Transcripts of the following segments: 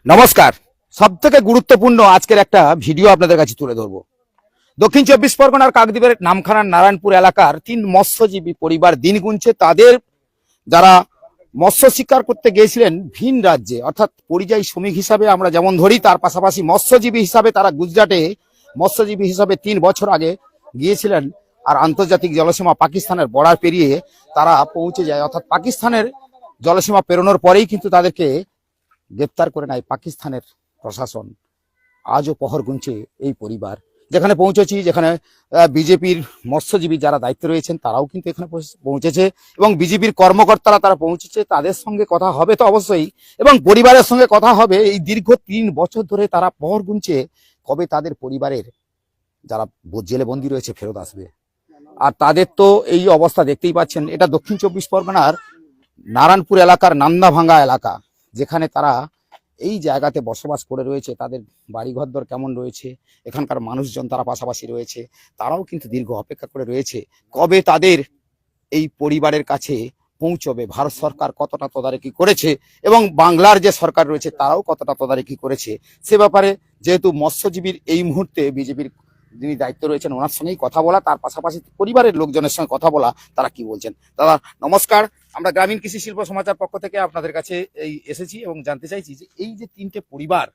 নমস্কার। সবথেকে গুরুত্বপূর্ণ আজকের একটা ভিডিও আপনাদের কাছে তুলে ধরবো। দক্ষিণ চব্বিশ পরগনার কাকদ্বীপের নামখানার নারায়ণপুর এলাকার 3 মৎস্যজীবী পরিবার দিন গুনছে তাদের যারা মৎস্য শিকার করতে গিয়েছিলেন ভিন রাজ্যে, অর্থাৎ পরিযায়ী শ্রমিক হিসাবে আমরা যেমন ধরি, তার পাশাপাশি মৎস্যজীবী হিসাবে তারা গুজরাটে মৎস্যজীবী হিসাবে 3 বছর আগে গিয়েছিলেন। আর আন্তর্জাতিক জলসীমা পাকিস্তানের বর্ডার পেরিয়ে তারা পৌঁছে যায়, অর্থাৎ পাকিস্তানের জলসীমা পেরোনোর পরেই কিন্তু তাদেরকে গ্রেপ্তার করে নেয় পাকিস্তানের প্রশাসন। আজও পহর গুনছে এই পরিবার। যেখানে পৌঁছেছি, যেখানে বিজেপির মৎস্যজীবী যারা দায়িত্বে রয়েছেন তারাও কিন্তু এখানে পৌঁছেছে এবং বিজেপির কর্মকর্তারা তারা পৌঁছেছে। তাদের সঙ্গে কথা হবে তো অবশ্যই, এবং পরিবারের সঙ্গে কথা হবে। এই দীর্ঘ 3 বছর ধরে তারা পহর গুনছে কবে তাদের পরিবারের যারা জেলে বন্দী রয়েছে ফেরত আসবে। আর তাদের তো এই অবস্থা দেখতেই পাচ্ছেন। এটা দক্ষিণ চব্বিশ পরগনার নারায়ণপুর এলাকার নান্দাভাঙ্গা এলাকা, যেখানে তারা এই জায়গাতে বসবাস করে রয়েছে। তাদের বাড়ি ঘরদর কেমন রয়েছে, এখানকার মানুষজন তারা পাশাপাশি রয়েছে, তারাও কিন্তু দীর্ঘ অপেক্ষা করে রয়েছে কবে তাদের এই পরিবারের কাছে পৌঁছবে। ভারত সরকার কতটা তদারকি করেছে এবং বাংলার যে সরকার রয়েছে তারাও কতটা তদারকি করেছে সে ব্যাপারে, যেহেতু মৎস্যজীবীর এই মুহূর্তে বিজেপির যিনি দায়িত্ব রয়েছেন ওনার সঙ্গেই কথা বলা, তার পাশাপাশি পরিবারের লোকজনের সঙ্গে কথা বলা, তারা কি বলছেন। দাদা নমস্কার, আমরা গ্রামীণ কৃষি শিল্প সমাচার পক্ষ থেকে আপনাদের কাছে এসেছি এবং জানতে চাইছি যে এই যে 3টে পরিবার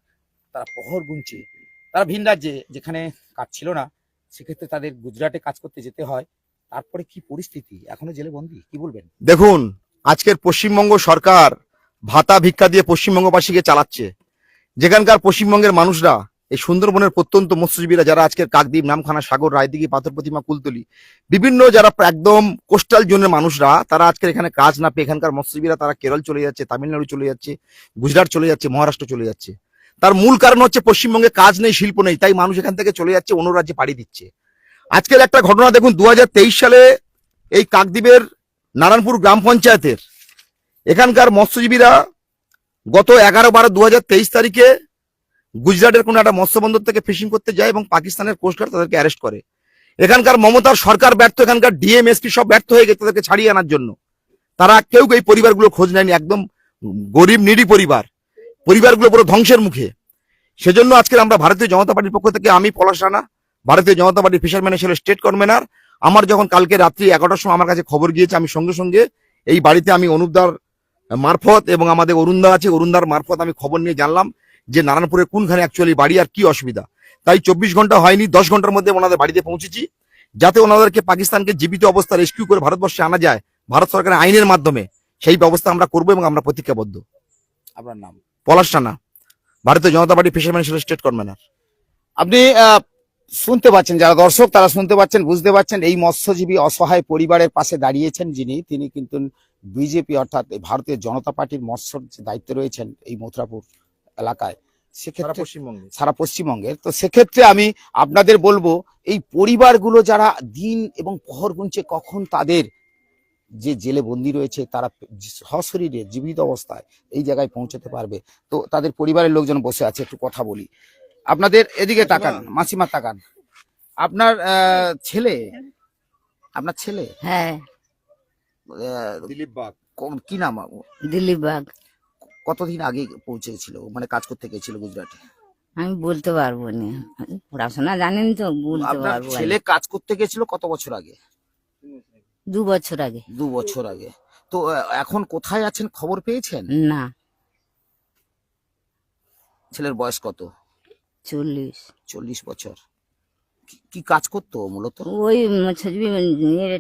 তারা পহর গুনছে, তারা ভিন রাজ্যে যেখানে কাজ ছিল না, সেক্ষেত্রে তাদের গুজরাটে কাজ করতে যেতে হয়, তারপরে কি পরিস্থিতি, এখনো জেলে বন্দী, কি বলবেন? দেখুন, আজকের পশ্চিমবঙ্গ সরকার ভাতা ভিক্ষা দিয়ে পশ্চিমবঙ্গবাসীকে চালাচ্ছে। যেখানকার পশ্চিমবঙ্গের মানুষরা, এই সুন্দরবনের প্রত্যন্ত মৎস্যজীবীরা যারা আজকের কাকদ্বীপ, নামখানা, সাগর, রায়দিঘি, পাথর প্রতিমা, কুলতলি, বিভিন্ন যারা একদম কোস্টাল জোনের মানুষরা, তারা আজকের এখানে কাজ না পেয়ে এখানকার মৎস্যজীবীরা তারা কেরল চলে যাচ্ছে, তামিলনাড়ু চলে যাচ্ছে, গুজরাট চলে যাচ্ছে, মহারাষ্ট্র চলে যাচ্ছে। তার মূল কারণ হচ্ছে পশ্চিমবঙ্গে কাজ নেই, শিল্প নেই, তাই মানুষ এখান থেকে চলে যাচ্ছে, অন্য রাজ্যে পাড়ি দিচ্ছে। আজকের একটা ঘটনা দেখুন, 2023 সালে এই কাকদ্বীপের নারায়ণপুর গ্রাম পঞ্চায়েতের এখানকার মৎস্যজীবীরা গত 11/12/2023 তারিখে গুজরাটের কোন একটা মৎস্যবন্দর থেকে ফিশিং করতে যায় এবং পাকিস্তানের কোস্টগার্ড তাদেরকে অ্যারেস্ট করে। এখানকার মমতার সরকার ব্যর্থ, এখানকার ডিএমএসপি সব ব্যর্থ হয়ে গেছে তাদেরকে ছাড়িয়ে আনার জন্য। তারা কেউ এই পরিবারগুলো খোঁজ নেয়নি, একদম গরিব নিডি পরিবারগুলো পুরো ধ্বংসের মুখে। সেজন্য আজকে আমরা ভারতীয় জনতা পার্টির পক্ষ থেকে, আমি পলাশ রানা, ভারতীয় জনতা পার্টির ফিশারম্যান ছিল স্টেট কনভেনার, আমার যখন কালকে রাত্রি 11টার সময় আমার কাছে খবর গিয়েছে, আমি সঙ্গে সঙ্গে এই বাড়িতে আমি অনুপদার মারফত এবং আমাদের অরুণদা আছে, অরুণদার মারফত আমি খবর নিয়ে জানলাম যে নারায়ণপুরের কোনখানে অ্যাকচুয়ালি বাড়ি আর কি অসুবিধা। তাই 24 ঘন্টা হয়নি, 10 ঘন্টার মধ্যে ওনাদের বাড়িতে পৌঁছেছি, যাতে ওনাদেরকে পাকিস্তানকে জীবিত অবস্থা রেস্কিউ করে ভারতবর্ষে আনা যায় ভারত সরকারের আইনের মাধ্যমে। সেই ব্যবস্থা আমরা করবো এবং আমরা প্রতিজ্ঞাবদ্ধ। আপনার নাম? পলাশ রানা, ভারতীয় জনতা পার্টি ফিশারম্যান স্টেট কনভেনার। আপনি শুনতে পাচ্ছেন, যারা দর্শক তারা শুনতে পাচ্ছেন, বুঝতে পাচ্ছেন, এই মৎস্যজীবী অসহায় পরিবারের পাশে দাঁড়িয়েছেন যিনি, তিনি কিন্তু বিজেপি অর্থাৎ ভারতীয় জনতা পার্টির মৎস্যর যে দায়িত্বে রয়েছেন এই মথুরাপুর এলাকায়, সেক্ষেত্রে সারা পশ্চিমবঙ্গের। তো সেক্ষেত্রে আমি আপনাদের বলবো, এই পরিবারগুলো যারা দিন এবং পহর গুনছে কখন তাদের যে জেলে বন্দী রয়েছে তারা সশরীরে জীবিত অবস্থায় এই জায়গায় পৌঁছতে পারবে। তো তাদের পরিবারের লোকজন বসে আছে, একটু কথা বলি। আপনাদের এদিকে তাকান, মাসিমা তাকান। আপনার ছেলে, আপনার ছেলে? হ্যাঁ, দিলীপ বাগ। কি নাম? দিলীপ বাগ। কতদিন আগে পৌঁছেছিল, মানে কাজ করতে গেছিল গুজরাটে? আমি বলতে পারবো না, পড়াশোনা জানেন তো, বলতে আপনার পারবো না। ছেলে কাজ করতে গেছিল কত বছর আগে? 2 বছর আগে। 2 বছর আগে। তো এখন কোথায় আছেন খবর পেয়েছেন? না। ছেলের বয়স কত? 40। 40 বছর। কি কাজ করতো মূলত? ওই মৎস্যজীবী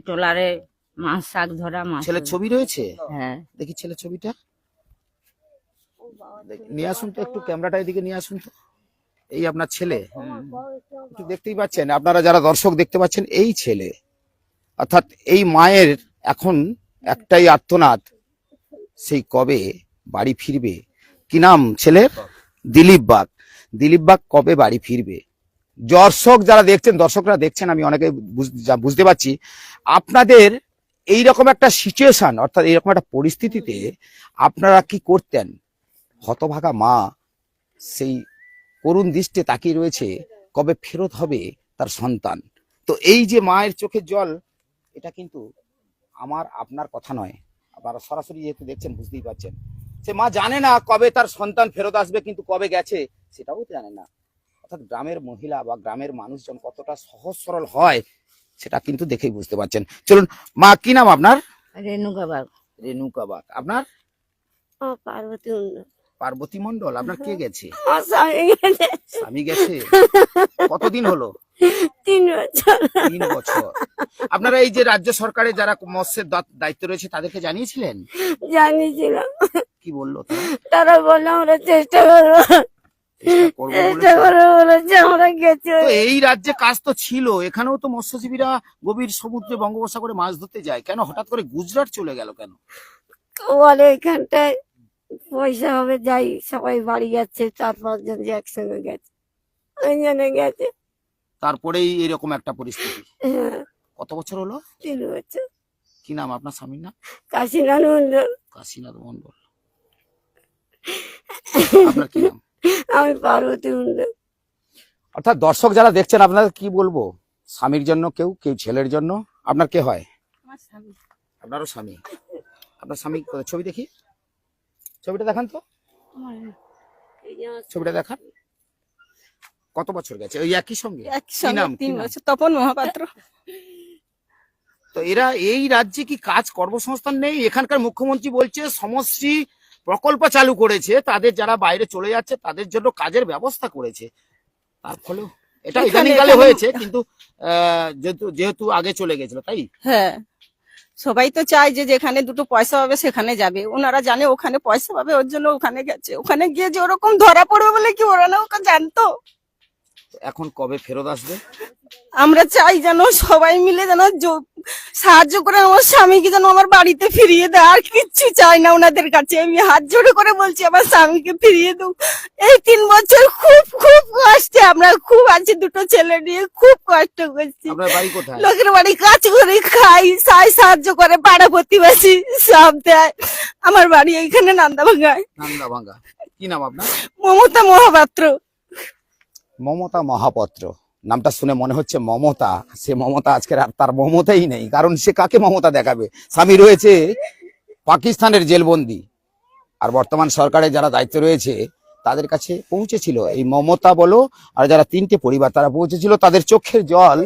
ট্রলারে মাছ শাক ধরা, মাছ। ছেলের ছবি রয়েছে? হ্যাঁ। দেখি ছেলের ছবিটা নিয়ে আসুন তো, একটু ক্যামেরাটা এদিকে নিয়ে আসুন তো। এই আপনার ছেলে, একটু দেখতেই পাচ্ছেন আপনারা, যারা দর্শক দেখতে পাচ্ছেন, এই ছেলে, অর্থাৎ এই মায়ের এখন একটাই আর্তনাদ, সেই কবে বাড়ি ফিরবে। কি নাম ছেলের? দিলীপ বাগ। দিলীপ বাগ কবে বাড়ি ফিরবে। দর্শক যারা দেখছেন, দর্শকরা দেখছেন, আমি অনেকে বুঝতে পারছি আপনাদের এইরকম একটা সিচুয়েশন, অর্থাৎ এইরকম একটা পরিস্থিতিতে আপনারা কি করতেন। হতভাগা মা সেই করুণ দৃষ্টে তাকিয়ে রয়েছে, কবে ফেরত হবে তার সন্তান। তো এই যে মায়ের চোখের জল, এটা কিন্তু আমার আপনার কথা নয়, আপনারা সরাসরি যেহেতু দেখছেন বুঝতেই পারছেন। সে মা জানে না কবে তার সন্তান ফেরত আসবে, কিন্তু কবে গেছে সেটাও জানে না। অর্থাৎ গ্রামের মহিলা বা গ্রামের মানুষজন কতটা সহজ সরল হয় সেটা কিন্তু দেখেই বুঝতে পারছেন। চলুন মা, কি নাম আপনার? রেণুকা বাগ। রেণুকা বাগ। আপনার? পার্বতী পার্বতী মন্ডল। আপনার কে গেছে? আমার স্বামী গেছে স্বামী গেছে। কতদিন হলো? 3 বছর। 3 বছর। আপনারা এই যে রাজ্য সরকারের যারা মৎস্যের দায়িত্ব রয়েছে তাদেরকে জানিয়েছিলেন? জানিয়েছিলাম, কি বললো তারা? তারা বললো আমরা চেষ্টা করবো, চেষ্টা করবো চেষ্টা বলেছে। করবো বলেছে, আমরা গেছি। তো এই রাজ্যে কাজ তো ছিল, এখানেও তো মৎস্যজীবীরা গভীর সমুদ্রে বঙ্গোপসাগরে মাছ ধরতে যায়, কেন হঠাৎ করে গুজরাট চলে গেল কেন? বলে এখানটায় পয়সা হবে, যাই সবাই বাড়ি যাচ্ছে, 4-5 জন যে একসঙ্গে গেছে, ওই জন্য গেছে। তারপরেই এরকম একটা পরিস্থিতি। হ্যাঁ, কত বছর হলো? 3 বছর। কি নাম আপনার স্বামীর নাম? কাশীনাথ মন্ডল। কাশীনাথ মন্ডল। আপনার কি নাম? আমি পার্বতী মন্ডল। অর্থাৎ দর্শক যারা দেখছেন, আপনাদের কি বলবো, স্বামীর জন্য কেউ কেউ ছেলের জন্য। আপনার কে হয়? আমার স্বামী। আপনারও স্বামী। আপনার স্বামী কোথায়? ছবি দেখি, ছবিটা দেখান তো, ছবিটা দেখান। কত বছর গেছে ওই একই সঙ্গে? কি নাম? 3 বছর। তপন মহাপাত্র। তো এরা এই রাজ্যে কি কাজ কর্মসংস্থান নেই? এখানকার মুখ্যমন্ত্রী বলছে সমশ্রী প্রকল্প চালু করেছে, তাদের যারা বাইরে চলে যাচ্ছে তাদের জন্য কাজের ব্যবস্থা করেছে। তার ফলেও এটা ইদানিংকালে হয়েছে, কিন্তু যেহেতু আগে চলে গেছিল তাই। হ্যাঁ, সবাই তো চায় যে যেখানে 2 পয়সা পাবে সেখানে যাবে। ওনারা জানে ওখানে পয়সা পাবে, ওর জন্য ওখানে গেছে। ওখানে গিয়ে যে ওরকম ধরা পড়বে বলে কি ওরা না ওকে জানতো? এখন কবে ফেরত আসবে? আমরা চাই যেন সবাই মিলে যেন সাহায্য করে আমার স্বামীকে যেন আমার বাড়িতে ফিরিয়ে দেয়। আর কিচ্ছু চাই না ওনাদের কাছে। আমি হাত জোড়ে করে বলছি আমার স্বামীকে ফিরিয়ে দাও। এই 3 বছর খুব খুব কষ্টে আমরা খুব আছি, 2 ছেলে নিয়ে খুব কষ্ট করছি। আপনার বাড়ি কোথায়? লোকের বাড়ি কাজ করে খাই, সাহায্য করে, পাড়া প্রতিবেশী সব দেয়। আমার বাড়ি এইখানে নান্দাভাঙ্গায়। নান্দাভাঙ্গা। কি নাম আপনার? মমতা মহাপাত্র। মমতা মহাপাত্র। নামটা শুনে মনে হচ্ছে মমতা, সে মমতা আজকের আর তার মমতাই নেই, কারণ সে কাকে মমতা দেখাবে? স্বামী রয়েছে পাকিস্তানের জেলবন্দি, আর বর্তমান সরকারের যারা দায়িত্ব রয়েছে তাদের কাছে পৌঁছেছিল এই মমতা বলো, আর যারা 3টে পরিবার তারা পৌঁছেছিল, তাদের চোখের জল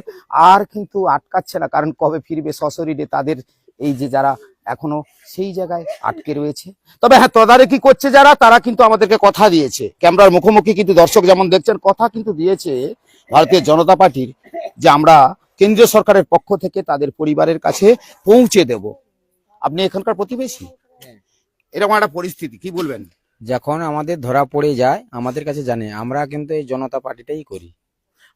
আর কিন্তু আটকাচ্ছে না, কারণ কবে ফিরবে সশরীরে তাদের এই যে যারা এখনো সেই জায়গায় আটকে রয়েছে। তবে হ্যাঁ, তদারকি করছে যারা, তারা কিন্তু আমাদেরকে কথা দিয়েছে, ক্যামেরার মুখোমুখি কিন্তু দর্শক যেমন দেখছেন কথা কিন্তু দিয়েছে ভারতীয় জনতা পার্টির, যে আমরা কেন্দ্রীয় সরকারের পক্ষ থেকে তাদের পরিবারের কাছে পৌঁছে দেব। আপনি এখানকার প্রতিবেশী, এরকম একটা পরিস্থিতি, কি বলবেন? যখন আমাদের ধরা পড়ে যায় আমাদের কাছে জানে, আমরা কিন্তু এই জনতা পার্টিটাই করি।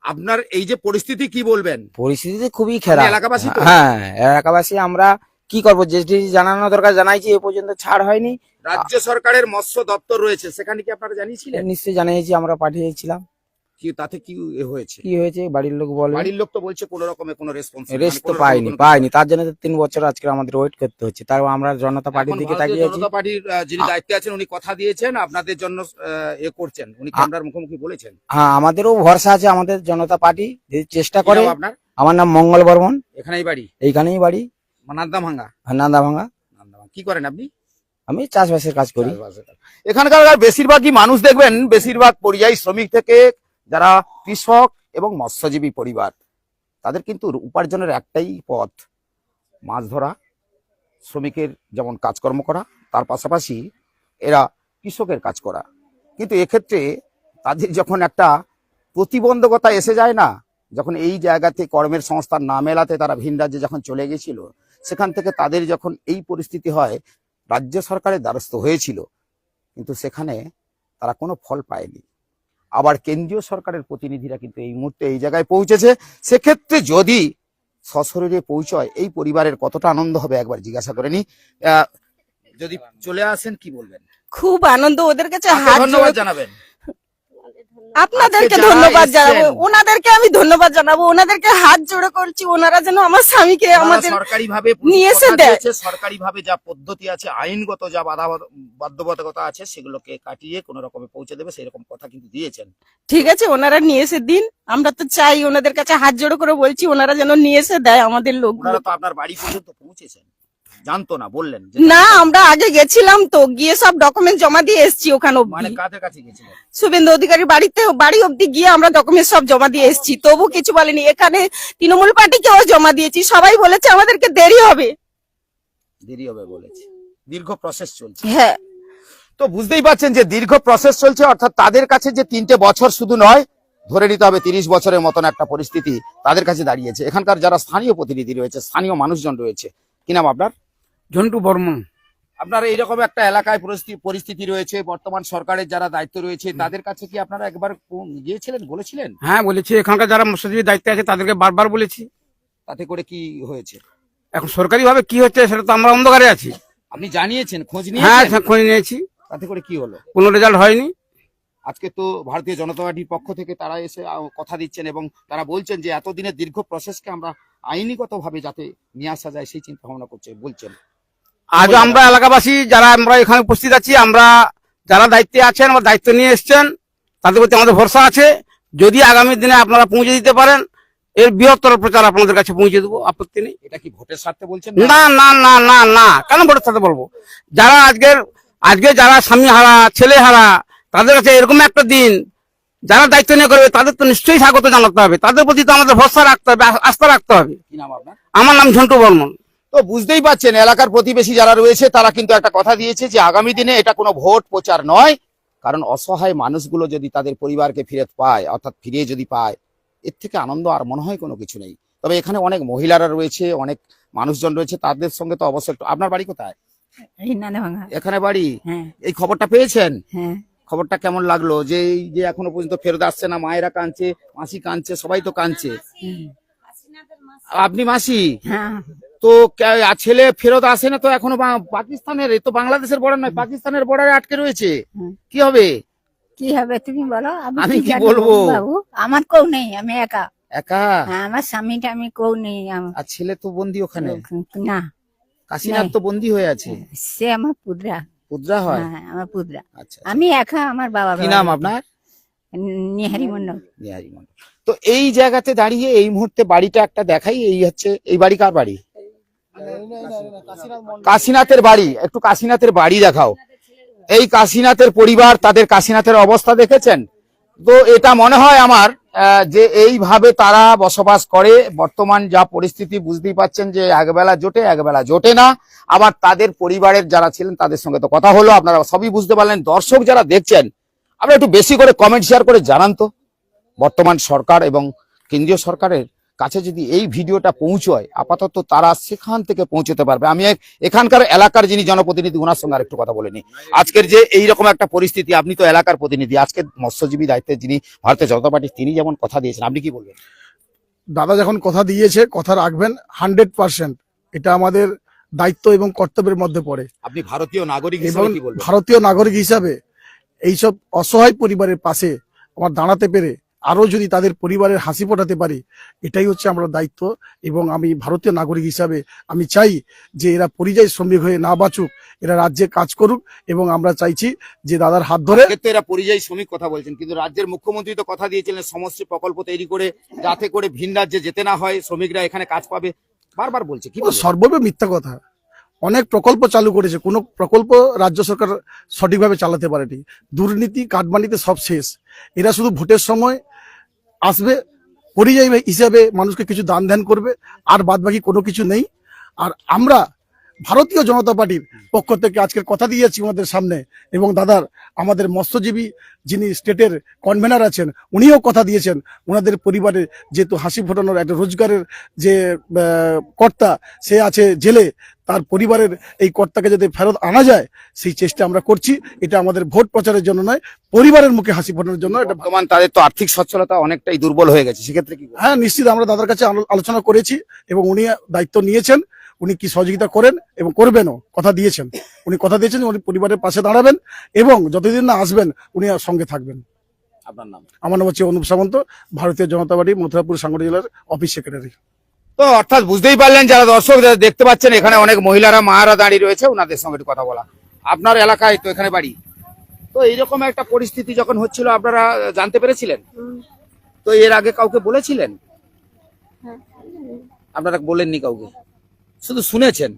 আপনার এই যে পরিস্থিতি, কি বলবেন? পরিস্থিতি খুবই খারাপ। এলাকাবাসী তো? হ্যাঁ, এলাকাবাসী। আমরা কি করবো, যেটি জানানো দরকার জানাইছি, এ পর্যন্ত ছাড় হয়নি। রাজ্য সরকারের মৎস্য দপ্তর রয়েছে, সেখানে কি আপনারা জানিয়েছিলেন? নিশ্চয়ই জানিয়েছি, আমরা পাঠিয়েছিলাম। কি তাতে কি হয়েছে? কি হয়েছে বাড়ির লোক বলে, বাড়ির লোক তো বলছে কোনো রকমের কোনো রেসপন্স রেস্ট তো পাইনি। তার জন্য তো 3 বছর আজকে আমাদের ওয়েট করতে হচ্ছে। তার আমরা জনতা পার্টির দিকে তাকিয়েছি। জনতা পার্টির যিনি দায়িত্বে আছেন উনি কথা দিয়েছেন আপনাদের জন্য এ করছেন, উনি ক্যামেরার মুখোমুখি বলেছেন। হ্যাঁ, আমাদেরও ভরসা আছে আমাদের জনতা পার্টি যদি চেষ্টা কি করে। নাম আপনার? আমার নাম মঙ্গল বর্মন, এখানেই বাড়ি? এইখানেই বাড়ি, নান্দাভাঙ্গা। নান্দাভাঙ্গা। কি করেন আপনি? আমি চাষবাসের কাজ করি। এখানকার বেশিরভাগই মানুষ দেখবেন, বেশিরভাগ পরিযায়ী শ্রমিক থেকে যারা কৃষক এবং মৎস্যজীবী পরিবার, তাদের কিন্তু উপার্জনের একটাই পথ, মাছ ধরা, শ্রমিকের যেমন কাজকর্ম করা, তার পাশাপাশি এরা কৃষকের কাজ করা। কিন্তু এক্ষেত্রে তাদের যখন একটা প্রতিবন্ধকতা এসে যায় না, যখন এই জায়গাতে কর্মের সংস্থান না মেলাতে তারা ভিন রাজ্যে যখন চলে গেছিল, সেখান থেকে তাদের যখন এই পরিস্থিতি হয়, রাজ্য সরকারের দ্বারস্থ হয়েছিল, কিন্তু সেখানে তারা কোনো ফল পায়নি। আবার কেন্দ্রীয় সরকারের প্রতিনিধিরা কিন্তু এই মুহূর্তে এই জায়গায় পৌঁছেছে। সেক্ষেত্রে যদি সশরীরে পৌঁছয়, এই পরিবারের কতটা আনন্দ হবে একবার জিজ্ঞাসা করে নি। যদি চলে আসেন কি বলবেন? খুব আনন্দ। ওদের কাছে কাকে হাত ধন্যবাদ জোড়ে জানাবেন? আপনাদেরকে আজকে যারা ধন্যবাদ এসছেন, জানাবো, ওনাদেরকে আমি ধন্যবাদ জানাবো। ওনাদেরকে হাত জোড়ে করছি, ওনারা যেন আমার স্বামীকে আমাদের সরকারি ভাবে নিয়ে এসে দেয়। সরকারি ভাবে যা পদ্ধতি আছে, আইনগত যা বাধ্যবাধকতা আছে, সেগুলোকে কাটিয়ে কোন রকমে পৌঁছে দেবে, সেই রকম কথা কিন্তু দিয়েছেন। ঠিক আছে, ওনারা নিয়ে এসে দিন। আমরা তো চাই, ওনাদের কাছে হাত জোড়ে করে বলছি ওনারা যেন নিয়ে এসে দেয় আমাদের লোকগুলো। ওনারা তো আপনার বাড়ি পর্যন্ত পৌঁছেছেন। জানতো না, বললেন যে না আমরা আগে গেছিলাম তো, গিয়ে সব ডকুমেন্ট জমা দিয়ে এসেছি ওখানে মানে অব্দি। কাদের কাছে গেছিলেন? শুভেন্দু অধিকারী বাড়ি অব্দি গিয়ে আমরা ডকুমেন্ট সব জমা দিয়ে এসেছি, তবু কিছু বলেনি। এখানে তৃণমূল পার্টিকেও জমা দিয়েছি, সবাই বলেছে আমাদেরকে দেরি হবে। দেরি হবে বলেছে, দীর্ঘ প্রসেস চলছে। হ্যাঁ তো বুঝতেই পারছেন যে দীর্ঘ প্রসেস চলছে, অর্থাৎ তাদের কাছে যে 3টে বছর শুধু নয়, ধরে নিতে হবে 30 বছরের মতন একটা পরিস্থিতি তাদের কাছে দাঁড়িয়েছে। এখানকার যারা স্থানীয় প্রতিনিধি রয়েছে, স্থানীয় মানুষজন রয়েছে, কি নাম আপনার? ঝন্টু বর্মন। আপনার এইরকম একটা এলাকায় পরিস্থিতি রয়েছে, বর্তমান সরকারের যারা দায়িত্ব রয়েছে তাদের কাছে কি আপনারা একবার গিয়েছিলেন, বলেছিলেন? হ্যাঁ বলেছি, এখানকার যারা মৎস্যজীবী দায়িত্বে আছে তাদেরকে বারবার বলেছি। তাতে করে কি হয়েছে? এখন সরকারি ভাবে কি হচ্ছে সেটা তো আমরা অন্ধকারে আছি। আপনি জানিয়েছেন, খোঁজ হ্যাঁ নিয়েছেন? খোঁজ নিয়েছি, তাতে করে কি হলো? কোনো রেজাল্ট হয়নি। আজকে তো ভারতীয় জনতা পার্টির পক্ষ থেকে তারা এসে কথা দিচ্ছেন এবং তারা বলছেন যে এতদিনের দীর্ঘ প্রসেসকে আমরা আইনিগত ভাবে যাতে নিয়ে আসা যায় সেই চিন্তা ভাবনা করছে বলছেন। আজও আমরা এলাকাবাসী যারা আমরা এখানে উপস্থিত আছি, আমরা যারা দায়িত্বে আছেন বা দায়িত্ব নিয়ে এসছেন, তাদের প্রতি আমাদের ভরসা আছে। যদি আগামী দিনে আপনারা পৌঁছে দিতে পারেন, এর বৃহত্তর প্রচার আপনাদের কাছে পৌঁছে দেবো, আপত্তি নেই। এটা কি ভোটের স্বার্থে বলছেন? না না না না না, কেন ভোটের সাথে বলবো? যারা আজকে যারা স্বামী হারা, ছেলে হারা, তাদের কাছে এরকম একটা দিন যারা দায়িত্ব নিয়ে করবে তাদের তো নিশ্চয়ই স্বাগত জানাতে হবে, তাদের প্রতি তো আমাদের ভরসা রাখতে হবে, আস্থা রাখতে হবে। কি নাম আপনার? আমার নাম ঝন্টু বর্মন। তো বুঝতেই পাচ্ছেন এলাকার প্রতিবেশী যারা রয়েছে তারা কিন্তু একটা কথা দিয়েছে যে আগামী দিনে এটা কোনো ভোট প্রচার নয়, কারণ অসহায় মানুষগুলো যদি তাদের পরিবারকে ফিরে পায়, অর্থাৎ ফিরিয়ে যদি পায়, এর থেকে আনন্দ আর মনে হয় কোনো কিছু নেই। তবে এখানে অনেক মহিলারা রয়েছে, অনেক মানুষজন রয়েছে, তাদের সঙ্গে তো অবশ্যই আপনার বাড়ি কোথায়? এখানে বাড়ি। হ্যাঁ এই খবরটা পেয়েছেন? হ্যাঁ খবরটা কেমন লাগলো যে এই যে এখনো পর্যন্ত ফেরত আসছে না? মায়েরা কাঁদছে, মাসি কাঁদছে, সবাই তো কাঁদছে। আপনি মাসি? হ্যাঁ তো ছেলে ফেরত আসে না তো এখনো? পাকিস্তানের, এ তো বাংলাদেশের বর্ডার নয়, পাকিস্তানের বর্ডারে আটকে রয়েছে। কি হবে? কি হবে তুমি বলো, আমি কি জানি বলবো? বাবু, আমার কেউ নেই, আমি একা। একা? হ্যাঁ, আমার স্বামীটা আমি কেউ নেই। আর ছেলে তো বন্দি ওখানে, না কাশীনাথ তো বন্দি হয়ে আছে। সে আমার পুত্রা। পুত্রা হয়? হ্যাঁ আমার পুত্রা। আচ্ছা, আমি একা, আমার বাবা। কি নাম আপনার? নিহারি মন্ডল। নিহারি মণ্ডল। তো এই জায়গাতে দাঁড়িয়ে এই মুহূর্তে বাড়িটা একটা দেখাই, এই হচ্ছে এই বাড়ি কার বাড়ি? কাশীনাথের বাড়ি। একটু কাশীনাথের বাড়ি দেখাও। এই কাশীনাথের পরিবার, তাদের কাশীনাথের অবস্থা দেখেছেন তো? এটা মনে হয় আমার যে এইভাবে তারা বসবাস করে। বর্তমান যা পরিস্থিতি বুঝতেই পাচ্ছেন যে একবেলা জোটে একবেলা জোটে না। আবার তাদের পরিবারের যারা ছিলেন তাদের সঙ্গে তো কথা হলো, আপনারা সবই বুঝতে পারলেন। দর্শক যারা দেখছেন আপনারা একটু বেশি করে কমেন্ট শেয়ার করে জানান তো, বর্তমান সরকার এবং কেন্দ্রীয় সরকারের কাছে যদি এই ভিডিওটা পৌঁছয়, আপাতত তারা সেখান থেকে পৌঁছতে পারবে। আমি এখানকার এলাকার যিনি জনপ্রতিনিধি ওনার সঙ্গে আরেকটু কথা বলে নিই। আজকের যে এইরকম একটা পরিস্থিতি, আপনি তো এলাকার প্রতিনিধি, আজকে মৎস্যজীবী দায়িত্বে যিনি ভারতীয় জনতা পার্টি, তিনি যেমন কথা দিয়েছেন, আপনি কি বলবেন? দাদা যখন কথা দিয়েছে কথা রাখবেন 100%। এটা আমাদের দায়িত্ব এবং কর্তব্যের মধ্যে পড়ে। আপনি ভারতীয় নাগরিক এবং হিসেবে কি বলবেন? ভারতীয় নাগরিক হিসাবে এইসব অসহায় পরিবারের পাশে আমার দাঁড়াতে পেরে আরো যদি তাদের পরিবারের হাসি ফোটাতে পারি, এটাই হচ্ছে আমার দায়িত্ব। এবং আমি ভারতীয় নাগরিক হিসাবে আমি চাই যে এরা পরিযায়ী শ্রমিক হয়ে না বাঁচুক, এরা রাজ্যে কাজ করুক। এবং আমরা চাইছি যে দাদার হাত ধরে। ক্ষেত্রে এরা পরিযায়ী শ্রমিক কথা বলছেন, কিন্তু রাজ্যের মুখ্যমন্ত্রী তো কথা দিয়েছিলেন সমষ্টি প্রকল্প তৈরি করে যাতে করে ভিন রাজ্যে যেতে না হয়, শ্রমিকরা এখানে কাজ পাবে, বারবার বলছে। কি বলবেন? সর্ববে মিথ্যা কথা। অনেক প্রকল্প চালু করেছে, কোনো প্রকল্প রাজ্য সরকার সঠিকভাবে চালাতে পারেনি। দুর্নীতি কাটমানিতে সব শেষ। এরা শুধু ভোটের সময় আসবে, পরিযায়ী হিসাবে মানুষকে কিছু দান ধ্যান করবে, আর বাদ বাকি কোনো কিছু নেই। আর আমরা ভারতীয় জনতা পার্টির পক্ষ থেকে আজকের কথা দিয়েছি ওনাদের সামনে। এবং দাদার আমাদের মৎস্যজীবী যিনি স্টেটের কনভেনার আছেন, উনিও কথা দিয়েছেন ওনাদের পরিবারের, যেহেতু হাসি ফোটানোর একটা রোজগারের যে কর্তা সে আছে জেলে, তার পরিবারের এই কর্তাকে যাতে ফেরত আনা যায় সেই চেষ্টা আমরা করছি। এটা আমাদের ভোট প্রচারের জন্য নয়, পরিবারের মুখে হাসি ফোটানোর জন্য। এটা বর্তমান তাদের তো আর্থিক সচ্ছলতা অনেকটাই দুর্বল হয়ে গেছে, সেক্ষেত্রে কি বলবেন? হ্যাঁ নিশ্চিত, আমরা দাদার কাছে আলোচনা করেছি এবং উনি দায়িত্ব নিয়েছেন। উনি কি সহযোগিতা করেন এবং করবেনও, কথা দিয়েছেন। উনি কথা দিয়েছেন উনি পরিবারের পাশে দাঁড়াবেন এবং যতদিন না আসবেন উনি সঙ্গে থাকবেন। আপনার নাম? আমার নাম হচ্ছে অনুপ সামন্ত, ভারতীয় জনতা পার্টি মথুরাপুর সাংগঠনিক জেলার অফিস সেক্রেটারি। তো অর্থাৎ বুঝতেই পারলেন, যারা দর্শক যারা দেখতে পাচ্ছেন এখানে অনেক মহিলারা মারা দাঁড়িয়ে রয়েছে, ওনাদের সঙ্গে একটু কথা বলা। আপনার এলাকায় তো এখানে বাড়ি, তো এইরকম একটা পরিস্থিতি যখন হচ্ছিল আপনারা জানতে পেরেছিলেন? তো এর আগে কাউকে বলেছিলেন? আপনারা বলেননি কাউকে, শুধু শুনেছেন?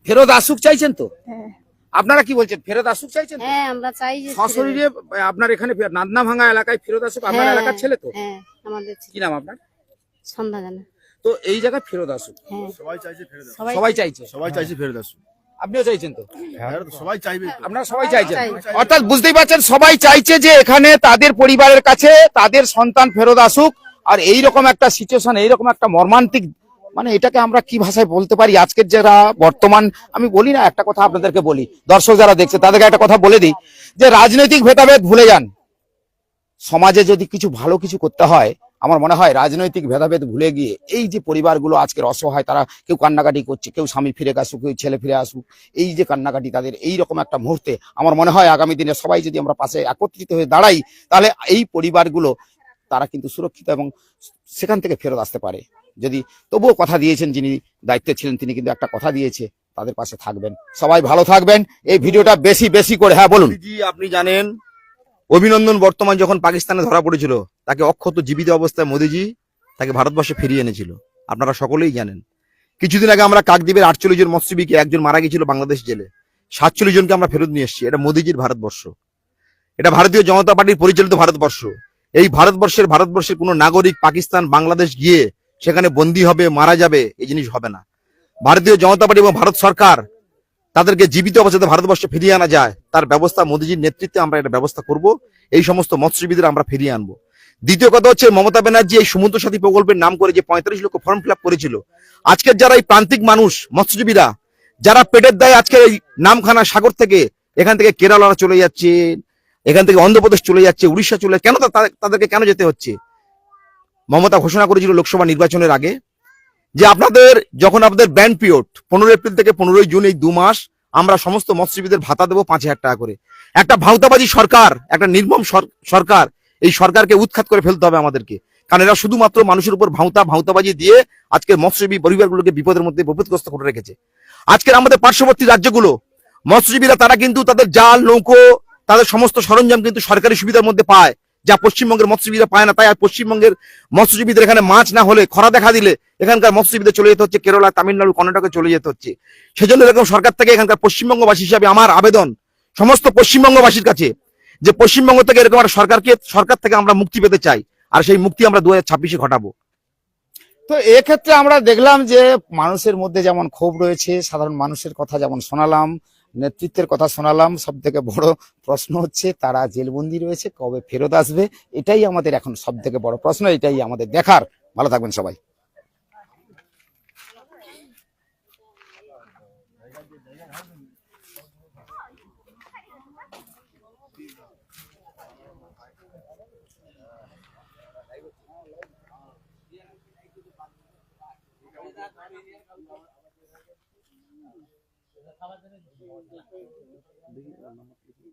ফেরত আসুক চাইছেন তো? হ্যাঁ আপনারা কি বলছেন, ফেরত আসুক চাইছেন তো? হ্যাঁ আমরা চাই যে সশরীরে আপনার এখানে নাদনা ভাঙা এলাকায় ফেরত আসুক, আপনার এলাকার ছেলে তো? হ্যাঁ আমাদের কি নাম আপনার? সন্ধ্যা জানা। তো এই জায়গায় ফেরত আসুক, হ্যাঁ সবাই চাইছে ফেরত আসুক। সবাই চাইছে। সবাই চাইছে ফেরত আসুক। আপনিও চাইছেন তো? সবাই চাইবে। আপনারা সবাই চাইছেন, চাই। অর্থাৎ বুঝতেই পারছেন সবাই চাইছে যে এখানে তাদের পরিবারের কাছে তাদের সন্তান ফেরত আসুক। আর এইরকম একটা সিচুয়েশন, এইরকম একটা মর্মান্তিক, মানে এটাকে আমরা কি ভাষায় বলতে পারি, আজকের যারা বর্তমান, আমি বলি না একটা কথা আপনাদেরকে বলি, দর্শক যারা দেখছে তাদেরকে একটা কথা বলে দিই, যে রাজনৈতিক ভেদাভেদ ভুলে যান। সমাজে যদি কিছু ভালো কিছু করতে হয়, আমার মনে হয় রাজনৈতিক ভেদাভেদ ভুলে গিয়ে এই যে পরিবারগুলো আজকের অসহায়, তারা কেউ কান্নাকাটি করছে, কেউ স্বামী ফিরে আসুক, কেউ ছেলে ফিরে আসুক, এই যে কান্নাকাটি তাদের, এই রকম একটা মুহূর্তে আমার মনে হয় আগামী দিনে সবাই যদি আমরা পাশে একত্রিত হয়ে দাঁড়াই, তাহলে এই পরিবারগুলো তারা কিন্তু সুরক্ষিত এবং সেখান থেকে ফেরত আসতে পারে। যদি তবুও কথা দিয়েছেন, যিনি দায়িত্বে ছিলেন তিনি কিন্তু একটা কথা দিয়েছে, তাদের পাশে থাকবেন। সবাই ভালো থাকবেন। এই ভিডিওটা বেশি বেশি করে, হ্যাঁ বলুন। মোদিজি, আপনি জানেন অভিনন্দন বর্তমান যখন পাকিস্তানে ধরা পড়েছিল, তাকে অক্ষত জীবিত অবস্থায় মোদিজি তাকে ভারতবর্ষে ফিরিয়ে এনেছিল, আপনারা সকলেই জানেন। কিছুদিন আগে আমরা কাকদ্বীপের 48 জন মৎস্যজীবীকে, একজন মারা গিয়েছিল বাংলাদেশ জেলে, 47 জনকে আমরা ফেরত নিয়ে এসেছি। এটা মোদিজির ভারতবর্ষ, এটা ভারতীয় জনতা পার্টির পরিচালিত ভারতবর্ষ। এই ভারতবর্ষের কোনো নাগরিক পাকিস্তান, বাংলাদেশ গিয়ে সেখানে বন্দী হবে, মারা যাবে, এই জিনিস হবে না। ভারতীয় জনতা পার্টি এবং ভারত সরকার তাদেরকে জীবিত অবস্থাতে ভারতবর্ষে ফিরিয়ে আনা যায়, তার ব্যবস্থা মোদিজির নেতৃত্বে আমরা এটা ব্যবস্থা করব। এই সমস্ত মৎস্যজীবীদের আমরা ফিরিয়ে আনবো। দ্বিতীয় কথা হচ্ছে, মমতা ব্যানার্জি এই সমুদ্র সাথী প্রকল্পের নাম করে যে 45 লক্ষ ফর্ম ফিল আপ করেছিল, আজকের যারা এই প্রান্তিক মানুষ মৎস্যজীবীরা, যারা পেটের দায়ে আজকে এই নামখানা সাগর থেকে, এখান থেকে কেরালা চলে যাচ্ছে, এখান থেকে অন্ধ্রপ্রদেশ চলে যাচ্ছে, উড়িষ্যা চলে, কেন তাদেরকে কেন যেতে হচ্ছে? মমতা ঘোষণা করেছিল লোকসভা নির্বাচনের আগে যে যখন আপনাদের ব্যান পিরিয়ড 15 এপ্রিল থেকে 15 জুন, এই 2 মাস আমরা সমস্ত মৎস্যজীবীদের ভাতা দেবো 5,000 টাকা করে। একটা ভাউতাবাজি সরকার, একটা নির্মম সরকার, এই সরকারকে উৎখাত করে ফেলতে হবে আমাদেরকে। কারণ এরা শুধুমাত্র মানুষের উপর ভাউতাবাজি দিয়ে আজকে মৎস্যজীবী পরিবারগুলোকে বিপদের মধ্যে বিপদগ্রস্ত করে রেখেছে। আজকের আমাদের পার্শ্ববর্তী রাজ্যগুলো মৎস্যজীবীরা, তারা কিন্তু তাদের জাল, নৌকো, তাদের সমস্ত সরঞ্জাম কিন্তু সরকারি সুবিধার মধ্যে পায়, যা পশ্চিমবঙ্গের মৎস্যজীবীরা পায় না। তাই আর পশ্চিমবঙ্গের মৎস্যজীবীদের এখানে মাছ না হলে, খরা দেখা দিলে, এখানকার মৎস্যজীবীদের চলে যেতে হচ্ছে কেরলা, তামিলনাড়ু, কর্ণাটকে চলে যেতে হচ্ছে। সেজন্য এরকম সরকার থেকে এখানকার পশ্চিমবঙ্গবাসী হিসাবে আমার আবেদন সমস্ত পশ্চিমবঙ্গবাসীর কাছে, যে পশ্চিমবঙ্গ থেকে এরকম একটা সরকার থেকে আমরা মুক্তি পেতে চাই, আর সেই মুক্তি আমরা 2026-এ ঘটাবো। তো এক্ষেত্রে আমরা দেখলাম যে মানুষের মধ্যে যেমন ক্ষোভ রয়েছে, সাধারণ মানুষের কথা যেমন শোনালাম, নেতৃত্বের কথা শোনালাম, সব থেকে বড় প্রশ্ন হচ্ছে তারা জেলবন্দি রয়েছে, কবে ফেরত আসবে, এটাই আমাদের এখন সব থেকে বড় প্রশ্ন, এটাই আমাদের দেখার। ভালো থাকবেন সবাই।